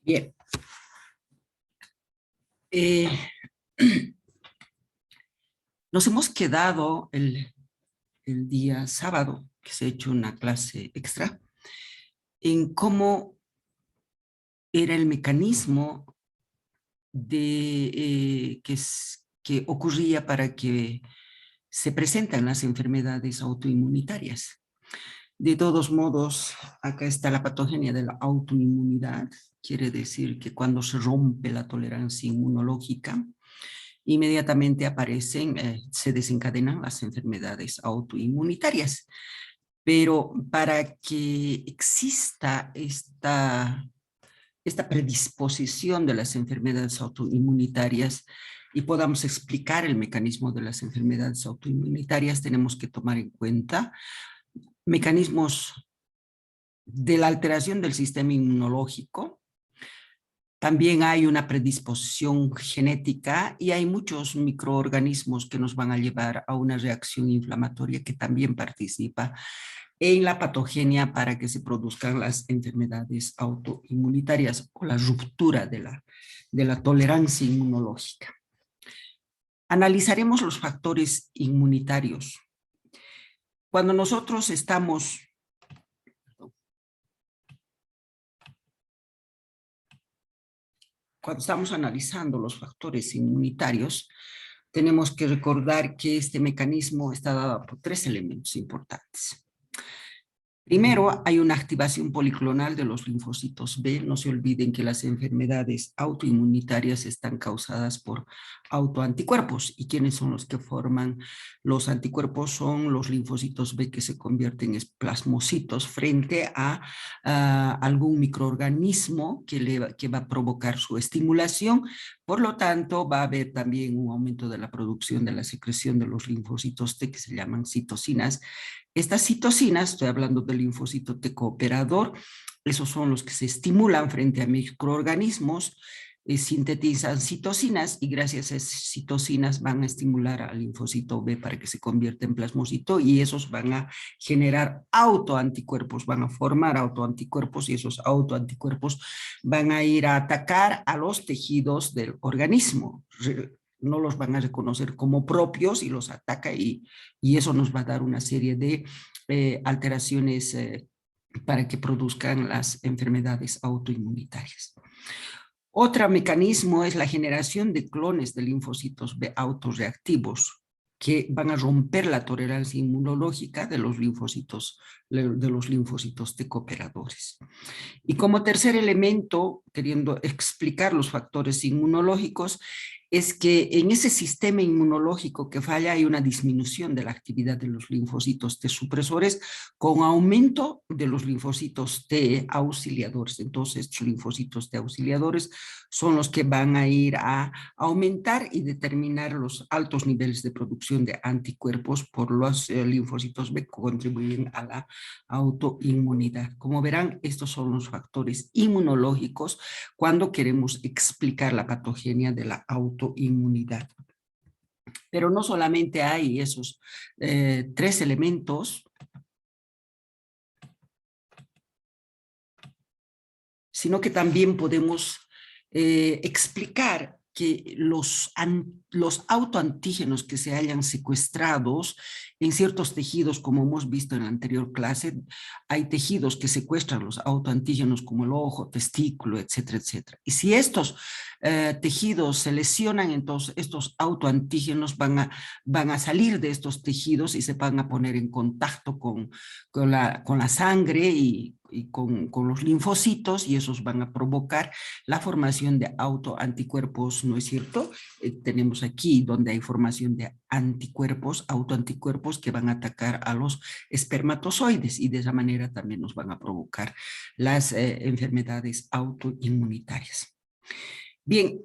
Bien. Eh, Nos hemos quedado el día sábado, que se ha hecho una clase extra, en cómo era el mecanismo que ocurría para que se presentan las enfermedades autoinmunitarias. De todos modos, acá está la patogenia de la autoinmunidad. Quiere decir que cuando se rompe la tolerancia inmunológica, inmediatamente se desencadenan las enfermedades autoinmunitarias. Pero para que exista esta predisposición de las enfermedades autoinmunitarias y podamos explicar el mecanismo de las enfermedades autoinmunitarias, tenemos que tomar en cuenta mecanismos de la alteración del sistema inmunológico. También hay una predisposición genética y hay muchos microorganismos que nos van a llevar a una reacción inflamatoria que también participa en la patogenia para que se produzcan las enfermedades autoinmunitarias o la ruptura de la tolerancia inmunológica. Analizaremos los factores inmunitarios. Cuando nosotros estamos analizando los factores inmunitarios, tenemos que recordar que este mecanismo está dado por tres elementos importantes. Primero, hay una activación policlonal de los linfocitos B. No se olviden que las enfermedades autoinmunitarias están causadas por autoanticuerpos. ¿Y quiénes son los que forman los anticuerpos? Son los linfocitos B que se convierten en plasmocitos frente a algún microorganismo que va a provocar su estimulación. Por lo tanto, va a haber también un aumento de la producción de la secreción de los linfocitos T que se llaman citocinas. Estas citocinas, estoy hablando del linfocito T cooperador, esos son los que se estimulan frente a microorganismos, sintetizan citocinas y gracias a esas citocinas van a estimular al linfocito B para que se convierta en plasmocito y esos van a generar autoanticuerpos, van a formar autoanticuerpos y esos autoanticuerpos van a ir a atacar a los tejidos del organismo. No los van a reconocer como propios y los ataca y eso nos va a dar una serie de alteraciones para que produzcan las enfermedades autoinmunitarias. Otro mecanismo es la generación de clones de linfocitos B autorreactivos que van a romper la tolerancia inmunológica de los linfocitos T cooperadores. Y como tercer elemento, queriendo explicar los factores inmunológicos, es que en ese sistema inmunológico que falla hay una disminución de la actividad de los linfocitos T supresores con aumento de los linfocitos T auxiliadores. Entonces, estos linfocitos T auxiliadores son los que van a ir a aumentar y determinar los altos niveles de producción de anticuerpos por los linfocitos B que contribuyen a la autoinmunidad. Como verán, estos son los factores inmunológicos cuando queremos explicar la patogenia de la autoinmunidad. Pero no solamente hay esos tres elementos, sino que también podemos explicar que los autoantígenos que se hayan secuestrados en ciertos tejidos, como hemos visto en la anterior clase, hay tejidos que secuestran los autoantígenos como el ojo, testículo, etcétera, etcétera. Y si estos tejidos se lesionan, entonces estos autoantígenos van a salir de estos tejidos y se van a poner en contacto con la sangre y con los linfocitos y esos van a provocar la formación de autoanticuerpos, ¿no es cierto? Tenemos aquí donde hay formación de anticuerpos, autoanticuerpos que van a atacar a los espermatozoides y de esa manera también nos van a provocar las enfermedades autoinmunitarias. Bien,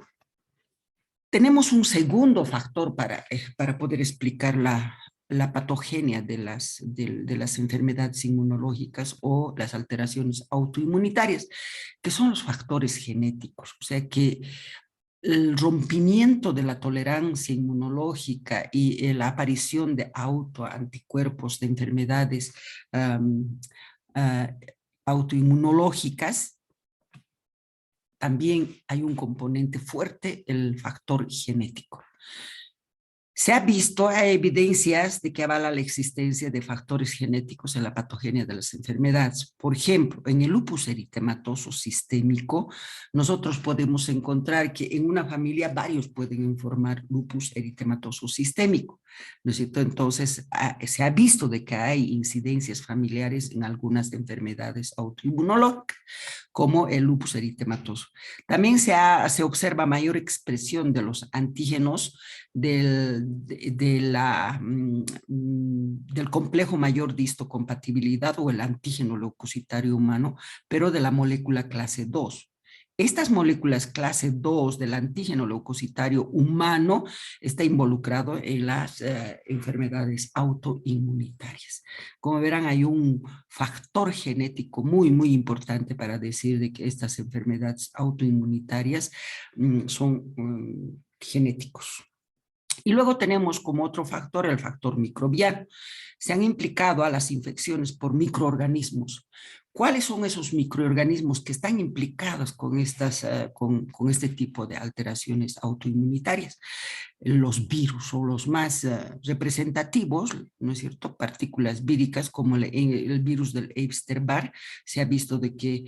tenemos un segundo factor para poder explicar la patogenia de las enfermedades inmunológicas o las alteraciones autoinmunitarias, que son los factores genéticos. O sea que el rompimiento de la tolerancia inmunológica y la aparición de autoanticuerpos de enfermedades autoinmunológicas también hay un componente fuerte, el factor genético. Se ha visto, hay evidencias de que avala la existencia de factores genéticos en la patogenia de las enfermedades. Por ejemplo, en el lupus eritematoso sistémico, nosotros podemos encontrar que en una familia varios pueden informar lupus eritematoso sistémico, ¿no es cierto? Entonces, se ha visto de que hay incidencias familiares en algunas enfermedades autoinmunológicas, como el lupus eritematoso. También se observa mayor expresión de los antígenos del complejo mayor de histocompatibilidad o el antígeno leucocitario humano, pero de la molécula clase 2. Estas moléculas clase 2 del antígeno leucocitario humano está involucrado en las enfermedades autoinmunitarias. Como verán, hay un factor genético muy importante para decir de que estas enfermedades autoinmunitarias son genéticos. Y luego tenemos como otro factor el factor microbiano. Se han implicado a las infecciones por microorganismos. ¿Cuáles son esos microorganismos que están implicados con este tipo de alteraciones autoinmunitarias? Los virus o los más representativos, ¿no es cierto? Partículas víricas como el virus del Epstein-Barr, se ha visto de que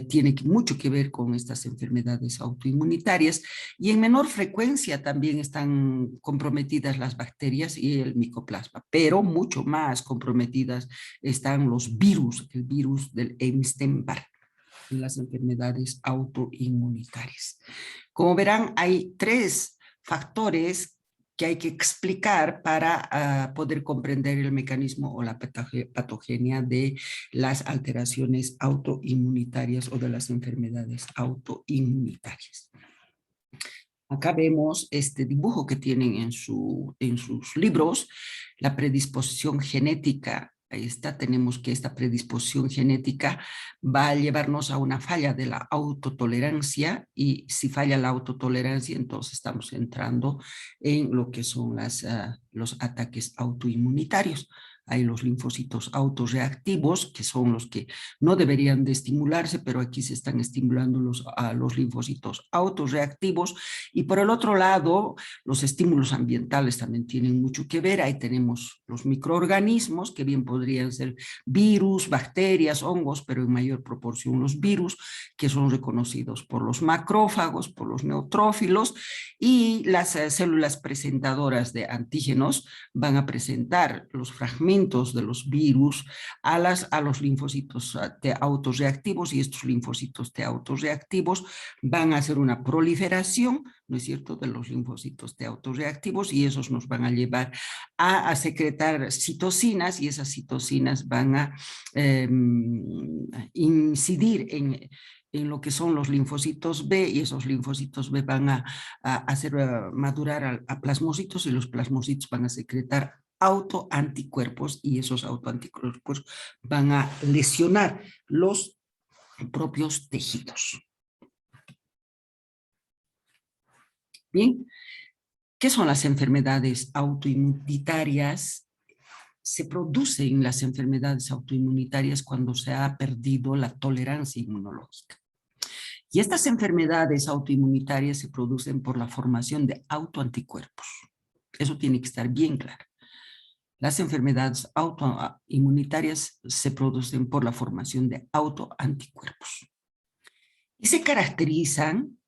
tiene mucho que ver con estas enfermedades autoinmunitarias, y en menor frecuencia también están comprometidas las bacterias y el micoplasma, pero mucho más comprometidas están los virus, el virus del Epstein-Barr en las enfermedades autoinmunitarias. Como verán, hay 3 factores que hay que explicar para poder comprender el mecanismo o la patogenia de las alteraciones autoinmunitarias o de las enfermedades autoinmunitarias. Acá vemos este dibujo que tienen en sus libros, la predisposición genética. Ahí está, tenemos que esta predisposición genética va a llevarnos a una falla de la autotolerancia, y si falla la autotolerancia, entonces estamos entrando en lo que son los ataques autoinmunitarios. Hay los linfocitos autorreactivos, que son los que no deberían de estimularse, pero aquí se están estimulando los linfocitos autorreactivos. Y por el otro lado, los estímulos ambientales también tienen mucho que ver. Ahí tenemos los microorganismos, que bien podrían ser virus, bacterias, hongos, pero en mayor proporción los virus, que son reconocidos por los macrófagos, por los neutrófilos, y las células presentadoras de antígenos van a presentar los fragmentos de los virus a los linfocitos T autorreactivos, y estos linfocitos T autorreactivos van a hacer una proliferación, ¿no es cierto?, de los linfocitos T autorreactivos, y esos nos van a llevar a secretar citocinas, y esas citocinas van a incidir en lo que son los linfocitos B, y esos linfocitos B van a hacer madurar a plasmocitos, y los plasmocitos van a secretar autoanticuerpos, y esos autoanticuerpos van a lesionar los propios tejidos. Bien, ¿qué son las enfermedades autoinmunitarias? Se producen las enfermedades autoinmunitarias cuando se ha perdido la tolerancia inmunológica. Y estas enfermedades autoinmunitarias se producen por la formación de autoanticuerpos. Eso tiene que estar bien claro. Las enfermedades autoinmunitarias se producen por la formación de autoanticuerpos. Y se caracterizan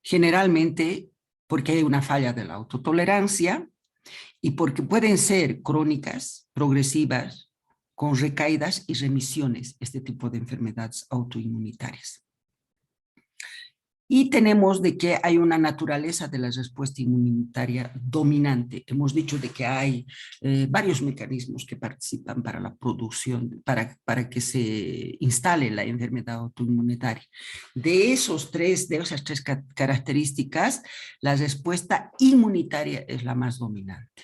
generalmente porque hay una falla de la autotolerancia, y porque pueden ser crónicas, progresivas, con recaídas y remisiones, este tipo de enfermedades autoinmunitarias. Y tenemos de que hay una naturaleza de la respuesta inmunitaria dominante. Hemos dicho de que hay varios mecanismos que participan para la producción, para que se instale la enfermedad autoinmunitaria. De esas tres características, la respuesta inmunitaria es la más dominante.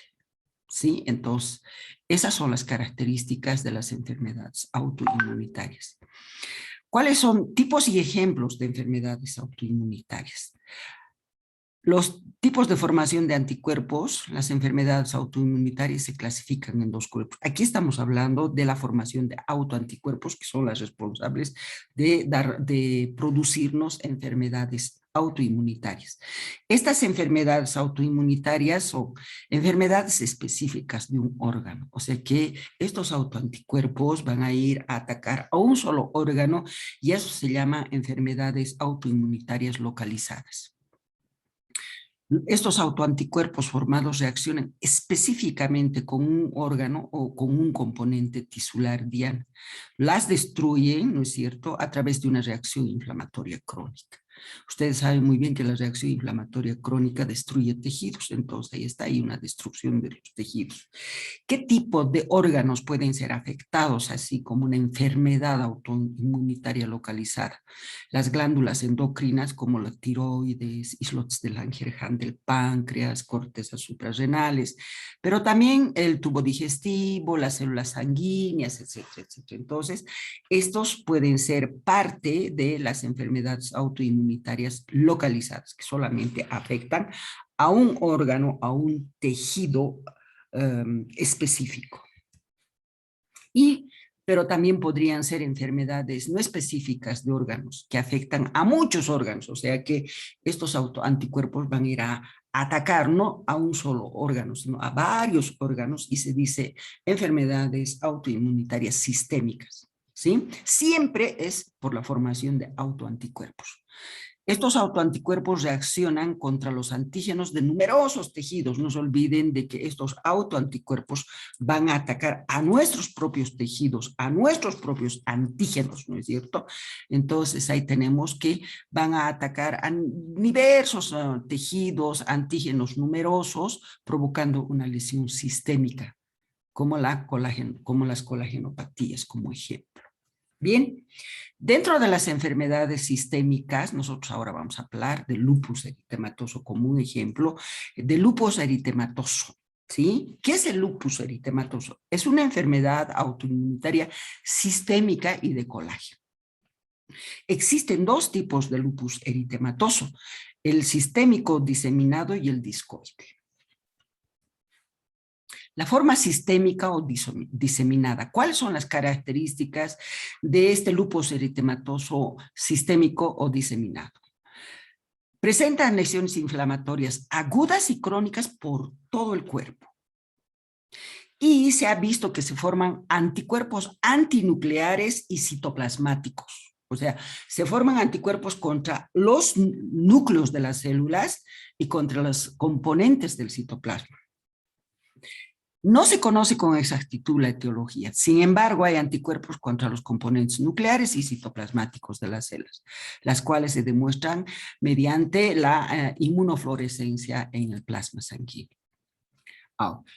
¿Sí? Entonces, esas son las características de las enfermedades autoinmunitarias. ¿Cuáles son tipos y ejemplos de enfermedades autoinmunitarias? Los tipos de formación de anticuerpos, las enfermedades autoinmunitarias se clasifican en dos grupos. Aquí estamos hablando de la formación de autoanticuerpos, que son las responsables de producirnos enfermedades autoinmunitarias. Estas enfermedades autoinmunitarias son enfermedades específicas de un órgano, o sea que estos autoanticuerpos van a ir a atacar a un solo órgano y eso se llama enfermedades autoinmunitarias localizadas. Estos autoanticuerpos formados reaccionan específicamente con un órgano o con un componente tisular diana. Las destruyen, ¿no es cierto?, a través de una reacción inflamatoria crónica. Ustedes saben muy bien que la reacción inflamatoria crónica destruye tejidos, entonces ahí está, hay una destrucción de los tejidos. ¿Qué tipo de órganos pueden ser afectados así como una enfermedad autoinmunitaria localizada? Las glándulas endocrinas como la tiroides, islotes de Langerhans del páncreas, cortezas suprarrenales, pero también el tubo digestivo, las células sanguíneas, etcétera, etcétera. Entonces, estos pueden ser parte de las enfermedades autoinmunitarias localizadas que solamente afectan a un órgano, a un tejido específico. Pero también podrían ser enfermedades no específicas de órganos que afectan a muchos órganos, o sea que estos anticuerpos van a ir a atacar no a un solo órgano, sino a varios órganos y se dice enfermedades autoinmunitarias sistémicas, ¿sí? Siempre es por la formación de autoanticuerpos. Estos autoanticuerpos reaccionan contra los antígenos de numerosos tejidos. No se olviden de que estos autoanticuerpos van a atacar a nuestros propios tejidos, a nuestros propios antígenos, ¿no es cierto? Entonces ahí tenemos que van a atacar a diversos tejidos, antígenos numerosos, provocando una lesión sistémica, como las colagenopatías, como ejemplo. Bien, dentro de las enfermedades sistémicas, nosotros ahora vamos a hablar del lupus eritematoso como un ejemplo de lupus eritematoso, ¿sí? ¿Qué es el lupus eritematoso? Es una enfermedad autoinmunitaria sistémica y de colágeno. Existen dos tipos de lupus eritematoso, el sistémico diseminado y el discoide. La forma sistémica o diseminada. ¿Cuáles son las características de este lupus eritematoso sistémico o diseminado? Presentan lesiones inflamatorias agudas y crónicas por todo el cuerpo. Y se ha visto que se forman anticuerpos antinucleares y citoplasmáticos. O sea, se forman anticuerpos contra los núcleos de las células y contra los componentes del citoplasma. No se conoce con exactitud la etiología. Sin embargo, hay anticuerpos contra los componentes nucleares y citoplasmáticos de las células, las cuales se demuestran mediante la inmunofluorescencia en el plasma sanguíneo.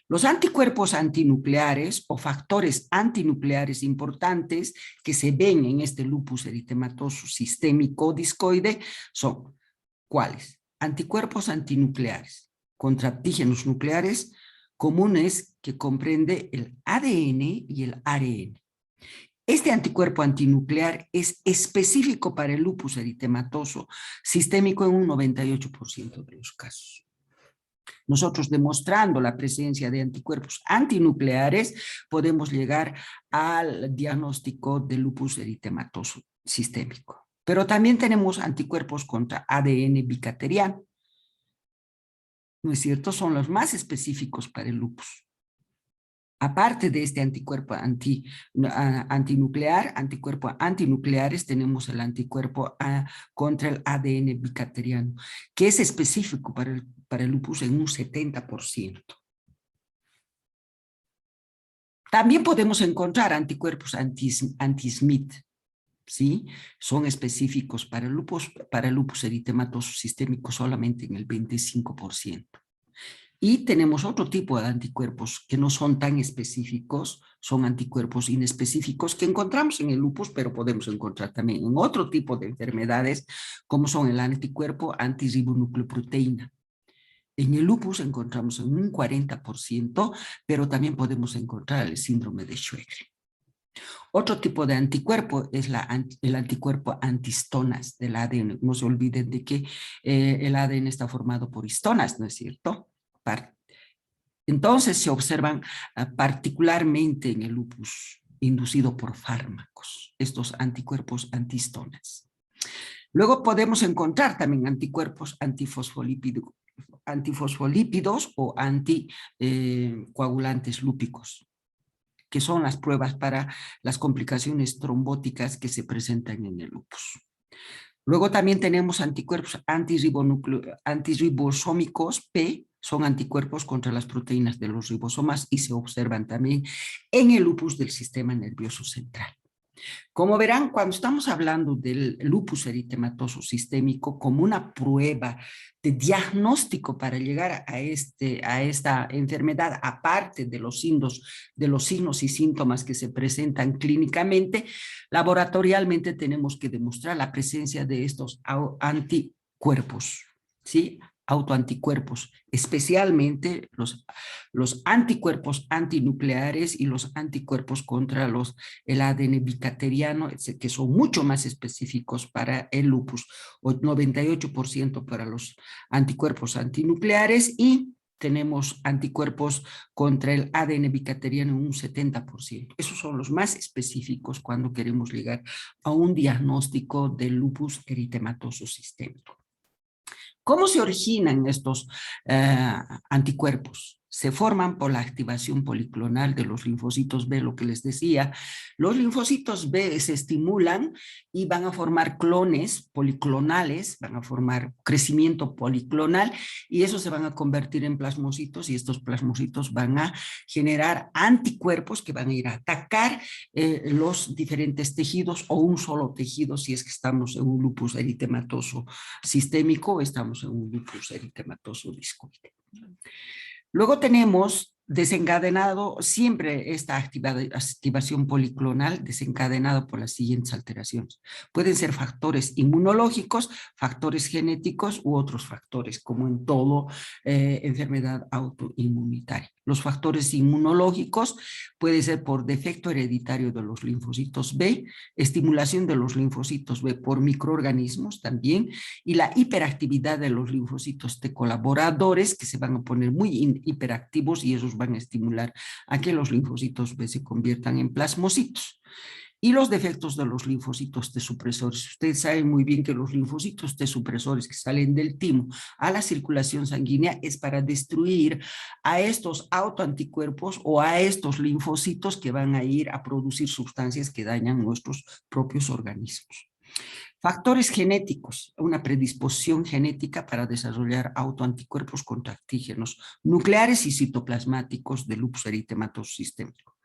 Los anticuerpos antinucleares o factores antinucleares importantes que se ven en este lupus eritematoso sistémico discoide son, ¿cuáles? Anticuerpos antinucleares contra antígenos nucleares comunes que comprende el ADN y el ARN. Este anticuerpo antinuclear es específico para el lupus eritematoso sistémico en un 98% de los casos. Nosotros demostrando la presencia de anticuerpos antinucleares podemos llegar al diagnóstico de lupus eritematoso sistémico. Pero también tenemos anticuerpos contra ADN bicateriano. ¿No es cierto? Son los más específicos para el lupus. Aparte de este anticuerpo antinucleares, tenemos el anticuerpo contra el ADN bicateriano, que es específico para el lupus en un 70%. También podemos encontrar anticuerpos anti-Smith, ¿sí? Son específicos para el lupus eritematoso sistémico solamente en el 25%. Y tenemos otro tipo de anticuerpos que no son tan específicos, son anticuerpos inespecíficos que encontramos en el lupus, pero podemos encontrar también en otro tipo de enfermedades, como son el anticuerpo antirribonucleoproteína. En el lupus encontramos en un 40%, pero también podemos encontrar el síndrome de Sjögren. Otro tipo de anticuerpo es el anticuerpo antihistonas del ADN. No se olviden de que el ADN está formado por histonas, ¿no es cierto? Entonces se observan particularmente en el lupus inducido por fármacos, estos anticuerpos antihistonas. Luego podemos encontrar también anticuerpos antifosfolípidos o anticoagulantes lúpicos, que son las pruebas para las complicaciones trombóticas que se presentan en el lupus. Luego también tenemos anticuerpos antirribosómicos P, son anticuerpos contra las proteínas de los ribosomas y se observan también en el lupus del sistema nervioso central. Como verán, cuando estamos hablando del lupus eritematoso sistémico como una prueba de diagnóstico para llegar a esta enfermedad, aparte de los signos y síntomas que se presentan clínicamente, laboratorialmente tenemos que demostrar la presencia de estos anticuerpos, ¿sí? Autoanticuerpos, especialmente los anticuerpos antinucleares y los anticuerpos contra el ADN bicateriano, que son mucho más específicos para el lupus, 98% para los anticuerpos antinucleares y tenemos anticuerpos contra el ADN bicateriano en un 70%. Esos son los más específicos cuando queremos llegar a un diagnóstico del lupus eritematoso sistémico. ¿Cómo se originan estos anticuerpos? Se forman por la activación policlonal de los linfocitos B, lo que les decía. Los linfocitos B se estimulan y van a formar clones policlonales, van a formar crecimiento policlonal y esos se van a convertir en plasmocitos y estos plasmocitos van a generar anticuerpos que van a ir a atacar los diferentes tejidos o un solo tejido si es que estamos en un lupus eritematoso sistémico o estamos en un lupus eritematoso discoide. Luego tenemos desencadenado siempre esta activación policlonal desencadenado por las siguientes alteraciones. Pueden ser factores inmunológicos, factores genéticos u otros factores, como en todo enfermedad autoinmunitaria. Los factores inmunológicos puede ser por defecto hereditario de los linfocitos B, estimulación de los linfocitos B por microorganismos también, y la hiperactividad de los linfocitos T colaboradores que se van a poner muy hiperactivos y esos van a estimular a que los linfocitos B se conviertan en plasmocitos. Y los defectos de los linfocitos T supresores. Ustedes saben muy bien que los linfocitos T supresores que salen del timo a la circulación sanguínea es para destruir a estos autoanticuerpos o a estos linfocitos que van a ir a producir sustancias que dañan nuestros propios organismos. Factores genéticos, una predisposición genética para desarrollar autoanticuerpos contra antígenos nucleares y citoplasmáticos del lupus eritematoso sistémico.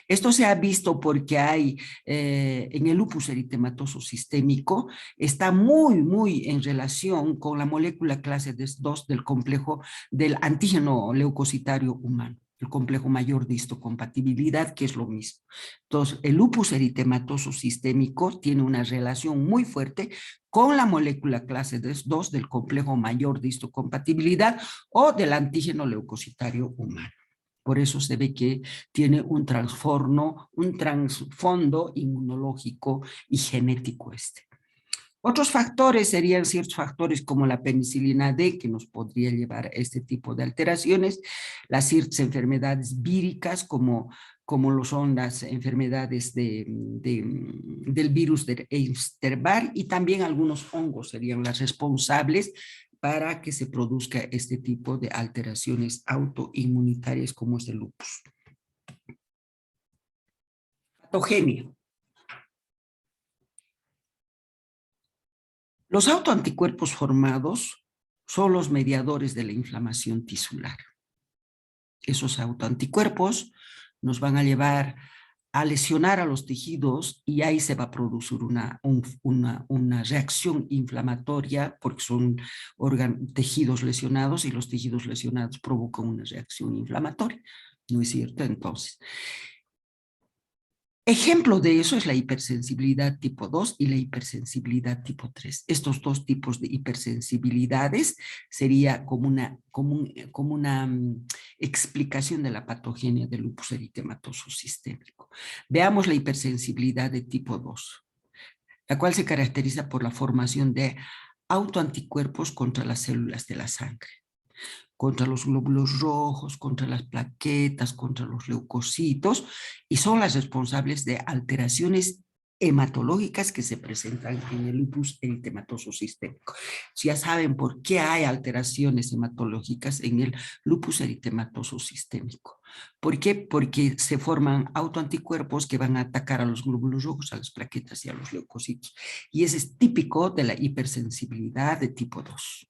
Esto se ha visto porque hay en el lupus eritematoso sistémico, está muy en relación con la molécula clase 2 del complejo del antígeno leucocitario humano, el complejo mayor de histocompatibilidad, que es lo mismo. Entonces, el lupus eritematoso sistémico tiene una relación muy fuerte con la molécula clase 2 del complejo mayor de histocompatibilidad o del antígeno leucocitario humano. Por eso se ve que tiene un trasfondo inmunológico y genético este. Otros factores serían ciertos factores como la penicilina D, que nos podría llevar a este tipo de alteraciones, las ciertas enfermedades víricas, como lo son las enfermedades del virus de Epstein-Barr, y también algunos hongos serían las responsables para que se produzca este tipo de alteraciones autoinmunitarias como es el lupus. Patogenia. Los autoanticuerpos formados son los mediadores de la inflamación tisular. Esos autoanticuerpos nos van a llevar a lesionar a los tejidos y ahí se va a producir una reacción inflamatoria porque son tejidos lesionados y los tejidos lesionados provocan una reacción inflamatoria. ¿No es cierto? Entonces, Ejemplo de eso es la hipersensibilidad tipo 2 y la hipersensibilidad tipo 3. Estos dos tipos de hipersensibilidades sería como una explicación de la patogenia del lupus eritematoso sistémico. Veamos la hipersensibilidad de tipo 2, la cual se caracteriza por la formación de autoanticuerpos contra las células de la sangre, contra los glóbulos rojos, contra las plaquetas, contra los leucocitos, y son las responsables de alteraciones hematológicas que se presentan en el lupus eritematoso sistémico. Ya saben por qué hay alteraciones hematológicas en el lupus eritematoso sistémico. ¿Por qué? Porque se forman autoanticuerpos que van a atacar a los glóbulos rojos, a las plaquetas y a los leucocitos. Y ese es típico de la hipersensibilidad de tipo 2.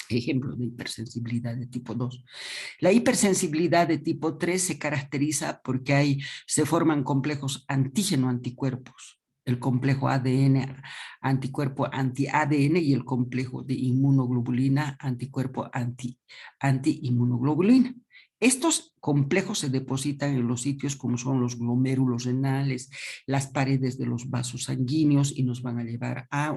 Ejemplo de hipersensibilidad de tipo 2. La hipersensibilidad de tipo 3 se caracteriza porque se forman complejos antígeno-anticuerpos, el complejo ADN, anticuerpo anti-ADN, y el complejo de inmunoglobulina, anticuerpo anti-inmunoglobulina. Estos complejos se depositan en los sitios como son los glomérulos renales, las paredes de los vasos sanguíneos, y nos van a llevar a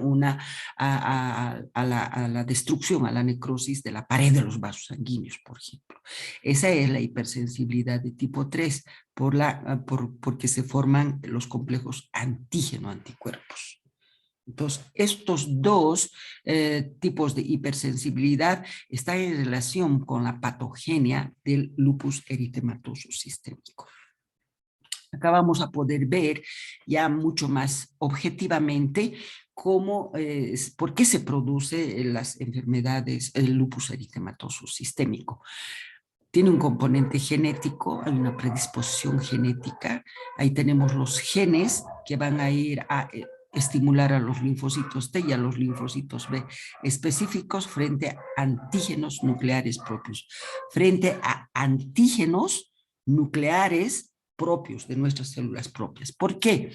la destrucción, a la necrosis de la pared de los vasos sanguíneos, por ejemplo. Esa es la hipersensibilidad de tipo 3, porque se forman los complejos antígeno-anticuerpos. Entonces, estos dos tipos de hipersensibilidad están en relación con la patogenia del lupus eritematoso sistémico. Acá vamos a poder ver ya mucho más objetivamente por qué se produce las enfermedades, el lupus eritematoso sistémico. Tiene un componente genético, hay una predisposición genética. Ahí tenemos los genes que van a ir a estimular a los linfocitos T y a los linfocitos B específicos frente a antígenos nucleares propios, frente a antígenos nucleares propios de nuestras células propias. ¿Por qué?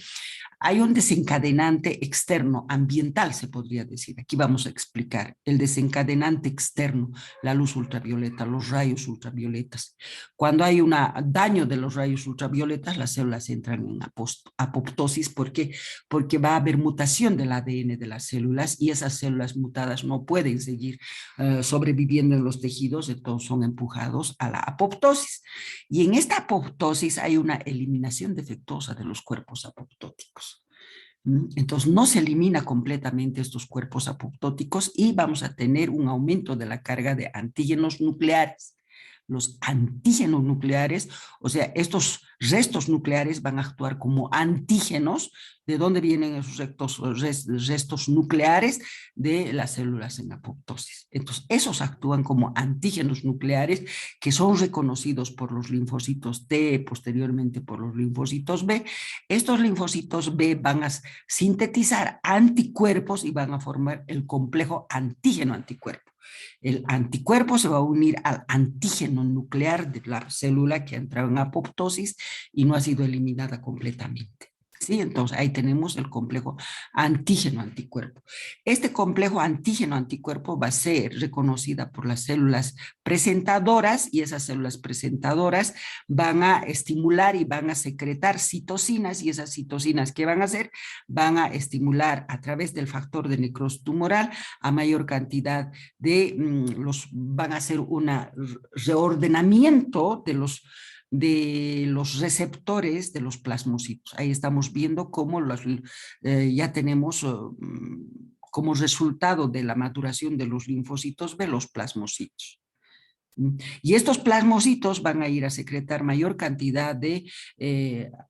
Hay un desencadenante externo, ambiental se podría decir. Aquí vamos a explicar el desencadenante externo, la luz ultravioleta, los rayos ultravioletas. Cuando hay un daño de los rayos ultravioletas, las células entran en apoptosis. ¿Por qué? Porque va a haber mutación del ADN de las células, y esas células mutadas no pueden seguir sobreviviendo en los tejidos, entonces son empujados a la apoptosis. Y en esta apoptosis hay una eliminación defectuosa de los cuerpos apoptóticos. Entonces no se elimina completamente estos cuerpos apoptóticos y vamos a tener un aumento de la carga de antígenos nucleares. Los antígenos nucleares, o sea, estos restos nucleares van a actuar como antígenos. ¿De dónde vienen esos restos nucleares? De las células en apoptosis. Entonces, esos actúan como antígenos nucleares que son reconocidos por los linfocitos T, posteriormente por los linfocitos B. Estos linfocitos B van a sintetizar anticuerpos y van a formar el complejo antígeno-anticuerpo. El anticuerpo se va a unir al antígeno nuclear de la célula que ha entrado en apoptosis y no ha sido eliminada completamente. ¿Sí? Entonces ahí tenemos el complejo antígeno-anticuerpo. Este complejo antígeno-anticuerpo va a ser reconocida por las células presentadoras, y esas células presentadoras van a estimular y van a secretar citocinas, y esas citocinas, ¿qué van a hacer? Van a estimular a través del factor de necrosis tumoral a mayor cantidad van a hacer un reordenamiento de los receptores de los plasmocitos. Ahí estamos viendo cómo ya tenemos como resultado de la maturación de los linfocitos B los plasmocitos. Y estos plasmocitos van a ir a secretar mayor cantidad de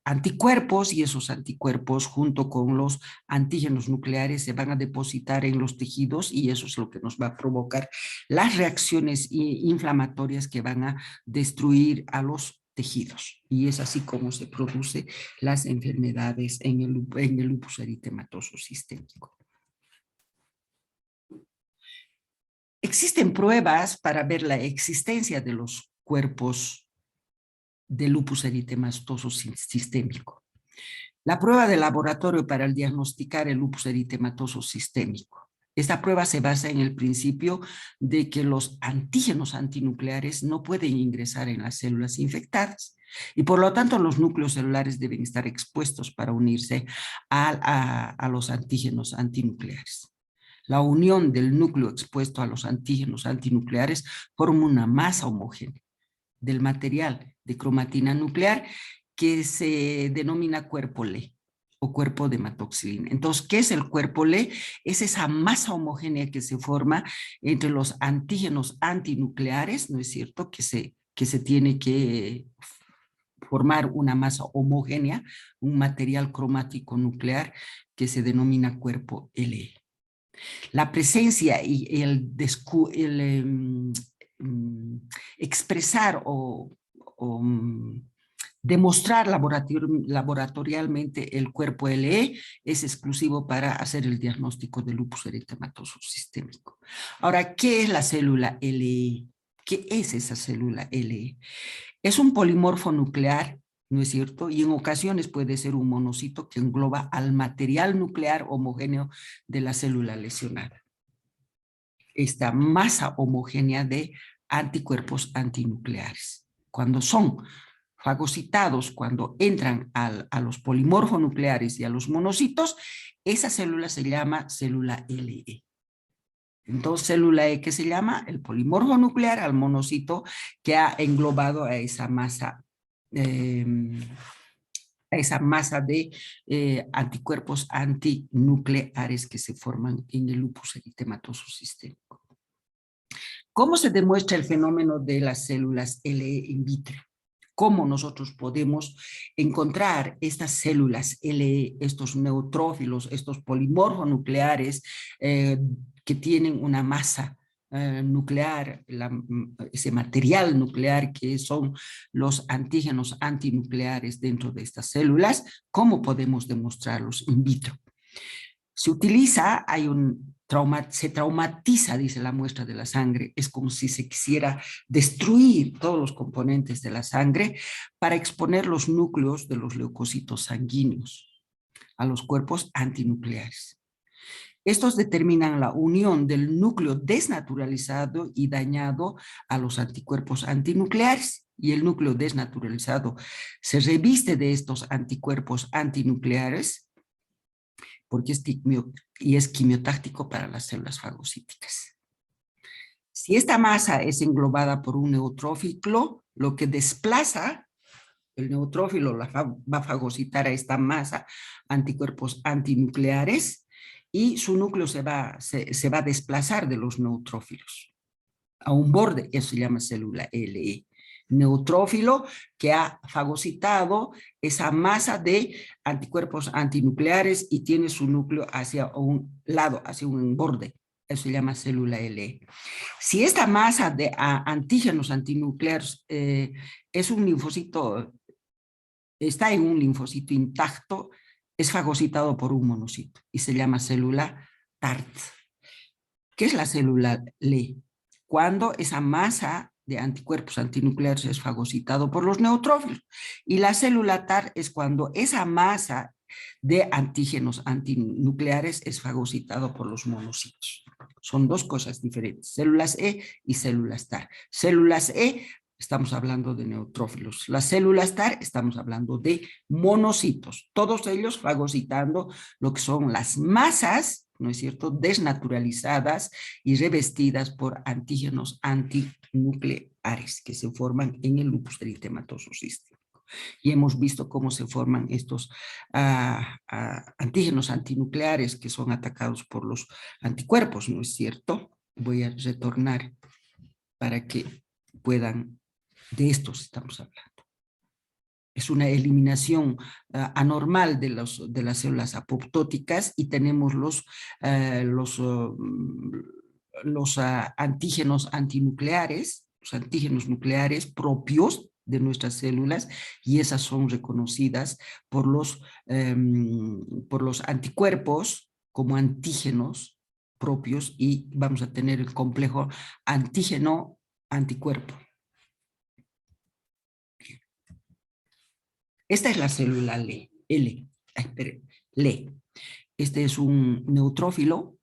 anticuerpos, y esos anticuerpos junto con los antígenos nucleares se van a depositar en los tejidos, y eso es lo que nos va a provocar las reacciones inflamatorias que van a destruir a los tejidos. Y es así como se producen las enfermedades en el lupus eritematoso sistémico. Existen pruebas para ver la existencia de los cuerpos de lupus eritematoso sistémico. La prueba de laboratorio para diagnosticar el lupus eritematoso sistémico. Esta prueba se basa en el principio de que los antígenos antinucleares no pueden ingresar en las células infectadas y por lo tanto los núcleos celulares deben estar expuestos para unirse a los antígenos antinucleares. La unión del núcleo expuesto a los antígenos antinucleares forma una masa homogénea del material de cromatina nuclear que se denomina cuerpo LE o cuerpo de hematoxilina. Entonces, ¿qué es el cuerpo LE? Es esa masa homogénea que se forma entre los antígenos antinucleares, ¿no es cierto? Que se tiene que formar una masa homogénea, un material cromático nuclear que se denomina cuerpo LE. La presencia y expresar o demostrar laboratorialmente el cuerpo LE es exclusivo para hacer el diagnóstico de lupus eritematoso sistémico. Ahora, ¿qué es la célula LE? ¿Qué es esa célula LE? Es un polimorfo nuclear, ¿no es cierto? Y en ocasiones puede ser un monocito que engloba al material nuclear homogéneo de la célula lesionada. Esta masa homogénea de anticuerpos antinucleares. Cuando son fagocitados, cuando entran a los polimorfos nucleares y a los monocitos, esa célula se llama célula LE. Entonces, célula E, ¿qué se llama? El polimorfo nuclear al monocito que ha englobado a esa masa de anticuerpos antinucleares que se forman en el lupus eritematoso sistémico. ¿Cómo se demuestra el fenómeno de las células LE in vitro? ¿Cómo nosotros podemos encontrar estas células LE, estos neutrófilos, estos polimorfos nucleares que tienen una masa nuclear, ese material nuclear que son los antígenos antinucleares dentro de estas células? ¿Cómo podemos demostrarlos in vitro? Se utiliza, se traumatiza, dice la muestra de la sangre, es como si se quisiera destruir todos los componentes de la sangre para exponer los núcleos de los leucocitos sanguíneos a los cuerpos antinucleares. Estos determinan la unión del núcleo desnaturalizado y dañado a los anticuerpos antinucleares, y el núcleo desnaturalizado se reviste de estos anticuerpos antinucleares porque es quimiotáctico para las células fagocíticas. Si esta masa es englobada por un neutrófilo, lo que desplaza, el neutrófilo va a fagocitar a esta masa anticuerpos antinucleares y su núcleo se va a desplazar de los neutrófilos a un borde, eso se llama célula LE. Neutrófilo que ha fagocitado esa masa de anticuerpos antinucleares y tiene su núcleo hacia un lado, hacia un borde. Eso se llama célula LE. Si esta masa de antígenos antinucleares es un linfocito, está en un linfocito intacto, es fagocitado por un monocito y se llama célula TART. ¿Qué es la célula LE? Cuando esa masa de anticuerpos antinucleares es fagocitado por los neutrófilos. Y la célula TAR es cuando esa masa de antígenos antinucleares es fagocitado por los monocitos. Son dos cosas diferentes, células E y células TAR. Células E, estamos hablando de neutrófilos. Las células TAR, estamos hablando de monocitos. Todos ellos fagocitando lo que son las masas, ¿no es cierto?, desnaturalizadas y revestidas por antígenos antinucleares que se forman en el lupus eritematoso sistémico. Y hemos visto cómo se forman estos antígenos antinucleares que son atacados por los anticuerpos, ¿no es cierto? Voy a retornar para que puedan, de estos estamos hablando. Es una eliminación anormal de las células apoptóticas y tenemos los antígenos antinucleares, los antígenos nucleares propios de nuestras células, y esas son reconocidas por los anticuerpos como antígenos propios, y vamos a tener el complejo antígeno-anticuerpo. Esta es la célula LE. Este es un neutrófilo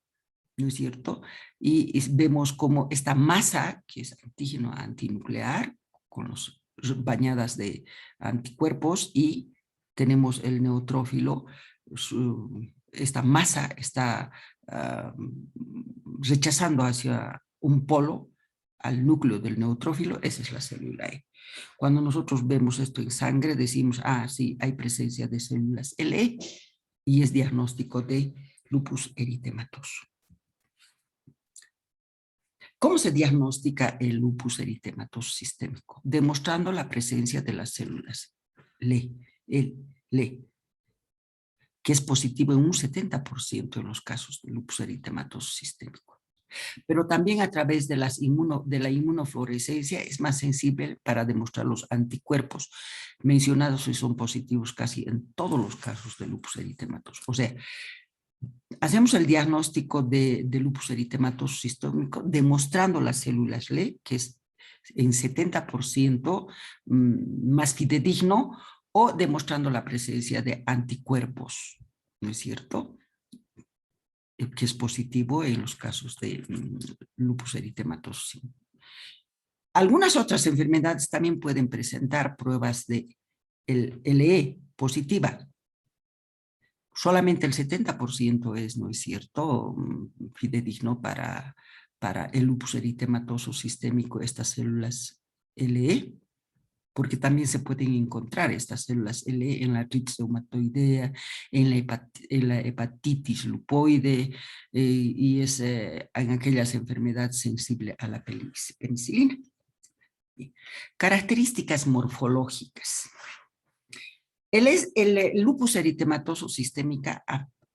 ¿no es cierto? Y vemos como esta masa, que es antígeno antinuclear, con los bañadas de anticuerpos, y tenemos el neutrófilo, esta masa está rechazando hacia un polo al núcleo del neutrófilo, esa es la célula E. Cuando nosotros vemos esto en sangre, decimos, ah, sí, hay presencia de células LE, y es diagnóstico de lupus eritematoso. ¿Cómo se diagnostica el lupus eritematoso sistémico? Demostrando la presencia de las células LE, que es positivo en un 70% en los casos de lupus eritematoso sistémico. Pero también a través de la inmunofluorescencia es más sensible para demostrar los anticuerpos mencionados y son positivos casi en todos los casos de lupus eritematoso. O sea, hacemos el diagnóstico de lupus eritematoso sistémico demostrando las células LE, que es en 70% más fidedigno, o demostrando la presencia de anticuerpos, ¿no es cierto?, que es positivo en los casos de lupus eritematoso. Algunas otras enfermedades también pueden presentar pruebas de el LE positiva. Solamente el 70% es, ¿no es cierto?, fidedigno para el lupus eritematoso sistémico, estas células LE, porque también se pueden encontrar estas células LE en la artritis reumatoidea, en la hepatitis lupoide, y es en aquellas enfermedades sensibles a la penicilina. Características morfológicas. El lupus eritematoso sistémica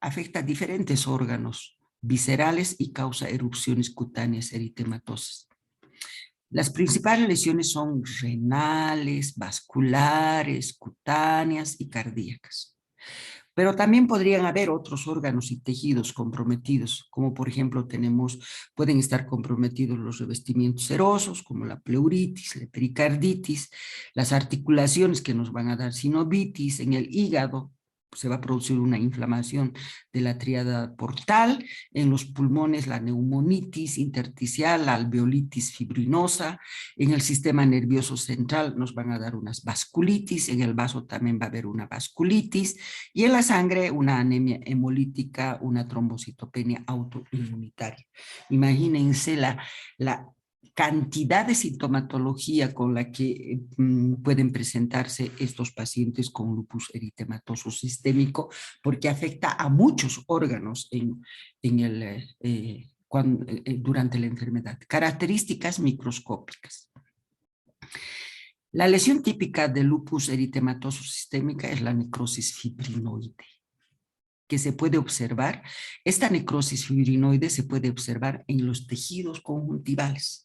afecta diferentes órganos viscerales y causa erupciones cutáneas eritematosas. Las principales lesiones son renales, vasculares, cutáneas y cardíacas. Pero también podrían haber otros órganos y tejidos comprometidos, como por ejemplo pueden estar comprometidos los revestimientos serosos, como la pleuritis, la pericarditis, las articulaciones que nos van a dar sinovitis, en el hígado se va a producir una inflamación de la tríada portal, en los pulmones la neumonitis intersticial, la alveolitis fibrinosa, en el sistema nervioso central nos van a dar unas vasculitis, en el vaso también va a haber una vasculitis, y en la sangre una anemia hemolítica, una trombocitopenia autoinmunitaria. Imagínense la cantidad de sintomatología con la que pueden presentarse estos pacientes con lupus eritematoso sistémico, porque afecta a muchos órganos durante la enfermedad. Características microscópicas. La lesión típica del lupus eritematoso sistémica es la necrosis fibrinoide, que se puede observar. Esta necrosis fibrinoide se puede observar en los tejidos conjuntivales,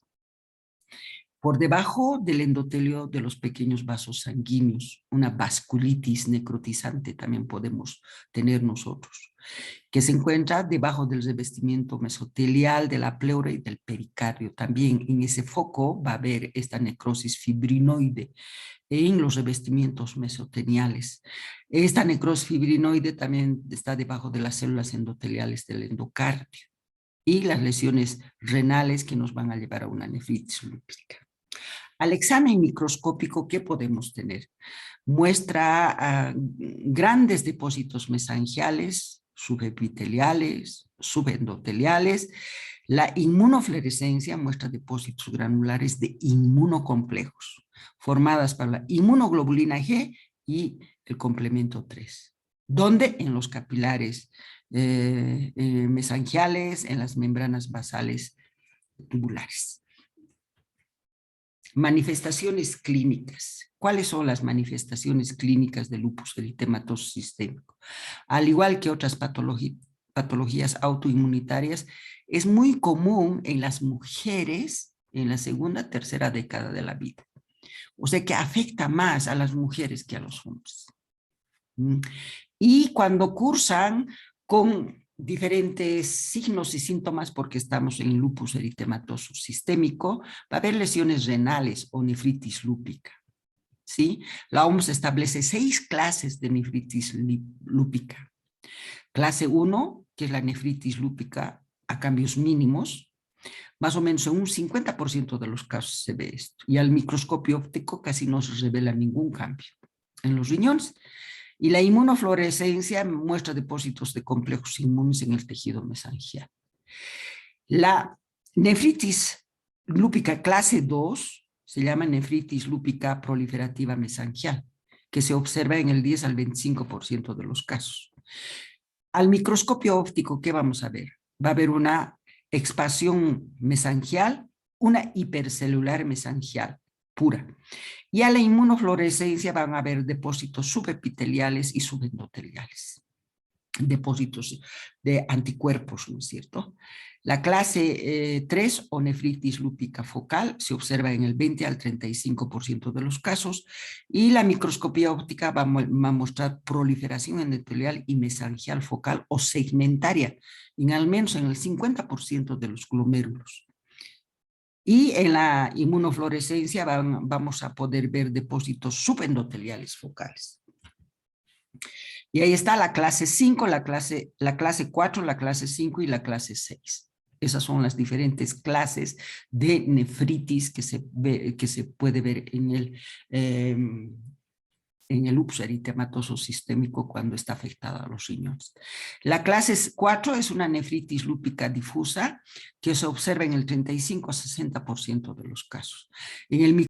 por debajo del endotelio de los pequeños vasos sanguíneos. Una vasculitis necrotizante también podemos tener nosotros, que se encuentra debajo del revestimiento mesotelial de la pleura y del pericardio. También en ese foco va a haber esta necrosis fibrinoide en los revestimientos mesoteliales. Esta necrosis fibrinoide también está debajo de las células endoteliales del endocardio y las lesiones renales que nos van a llevar a una nefritis lúpica. Al examen microscópico, ¿qué podemos tener? Muestra grandes depósitos mesangiales, subepiteliales, subendoteliales. La inmunofluorescencia muestra depósitos granulares de inmunocomplejos, formadas por la inmunoglobulina G y el complemento 3. ¿Dónde? En los capilares mesangiales, en las membranas basales tubulares. Manifestaciones clínicas. ¿Cuáles son las manifestaciones clínicas del lupus eritematoso sistémico? Al igual que otras patologías autoinmunitarias, es muy común en las mujeres en la segunda, tercera década de la vida. O sea que afecta más a las mujeres que a los hombres. Y cuando cursan con diferentes signos y síntomas, porque estamos en lupus eritematoso sistémico, va a haber lesiones renales o nefritis lúpica, ¿sí? La OMS establece 6 clases de nefritis lúpica. Clase 1, que es la nefritis lúpica a cambios mínimos, más o menos en un 50% de los casos se ve esto. Y al microscopio óptico casi no se revela ningún cambio en los riñones. Y la inmunofluorescencia muestra depósitos de complejos inmunes en el tejido mesangial. La nefritis lúpica clase 2 se llama nefritis lúpica proliferativa mesangial, que se observa en el 10 al 25% de los casos. Al microscopio óptico, ¿qué vamos a ver? Va a haber una expansión mesangial, una hipercelular mesangial pura. Y a la inmunofluorescencia van a haber depósitos subepiteliales y subendoteliales, depósitos de anticuerpos, ¿no es cierto? La clase 3 o nefritis lúpica focal se observa en el 20 al 35% de los casos y la microscopía óptica va a mostrar proliferación endotelial y mesangial focal o segmentaria, en al menos en el 50% de los glomérulos. Y en la inmunofluorescencia vamos a poder ver depósitos subendoteliales focales. Y ahí está la clase 5, la clase 4, la clase 5 y la clase 6. Esas son las diferentes clases de nefritis que se puede ver en el lupus eritematoso sistémico cuando está afectada a los riñones. La clase 4 es una nefritis lúpica difusa que se observa en el 35 a 60% de los casos. En el